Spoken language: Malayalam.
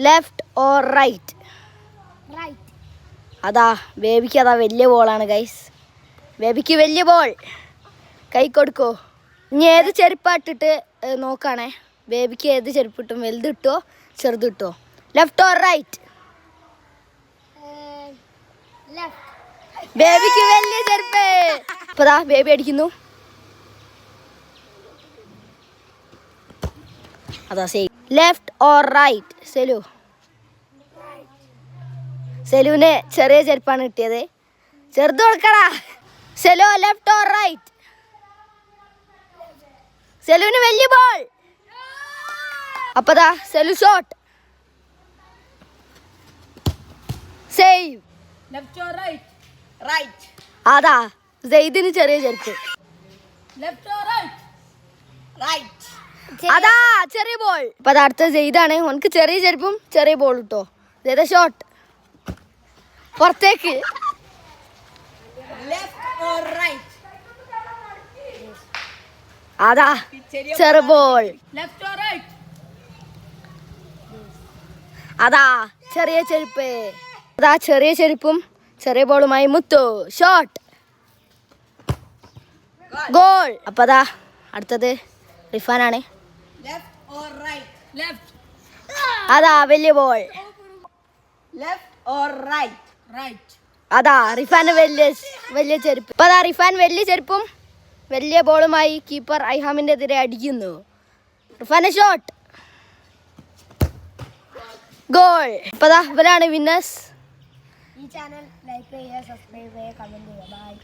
Left or right? അതാ ബേബിക്ക് അതാ വലിയ ബോളാണ് ഗൈസ്. ബേബിക്ക് വലിയ ബോൾ. കൈ കൊടുക്കോ. ഇനി ഏത് ചെരുപ്പാട്ടിട്ട് നോക്കാണേ. ബേബിക്ക് ഏത് ചെരുപ്പ് കിട്ടും? വലുത് കിട്ടുമോ ചെറുത് കിട്ടുമോ? Left or right? ബേബിക്ക് വലിയ ചെരുപ്പ്. ഇപ്പതാ ബേബി അടിക്കുന്നു. അതാ same. Left or right? Selu. സെലുവിന് ചെറിയ ചെരുപ്പാണ് കിട്ടിയത്. ചെറുത് കൊടുക്കടാ. Selu left or right? സെലുവിന് വലിയ ബോൾ. അപ്പതാ Selu shot. Save. Left or right? Right. അതാ സെയ്ദിന് ചെറിയ ചെരുപ്പ്. Left or right? റൈറ്റ്. അതാ ചെറിയ ബോൾ. അപ്പൊ അത് അടുത്ത സെയ്ദാണ്. ഓനക്ക് ചെറിയ ചെരുപ്പും ചെറിയ ബോൾ കിട്ടോ. സെയ്ദ ഷോട്ട്. പുറത്തേക്ക്. Left or right? അതാ ചെറു ബോൾ. Left or right? അതാ ചെറിയ ചെരുപ്പ്. അതാ ചെറിയ ചെരുപ്പും ചെറിയ ബോളുമായി മുത്തു. ഷോട്ട്. ഗോൾ. അപ്പൊ അതാ അടുത്തത് റിഫാനാണ്. Left or right? ലെഫ്റ്റ്. അതാ വലിയ ball. Left or right? Right. അതാ റിഫാന് വലിയ ചെരുപ്പ്. അപ്പൊ അതാ റിഫാൻ വലിയ ചെരുപ്പും വലിയ ബോളുമായി കീപ്പർ ഐഹാമിന്റെ എതിരെ അടിക്കുന്നു. റിഫാന്റെ ഷോട്ട്. ഗോൾ. അപ്പൊ അതാ ഇവരാണ് വിന്നേഴ്സ്. ഈ ചാനൽ ലൈക്ക് ചെയ്യുക, സബ്സ്ക്രൈബ് ചെയ്യുക, കമന്റ് ചെയ്യുക. ബൈ.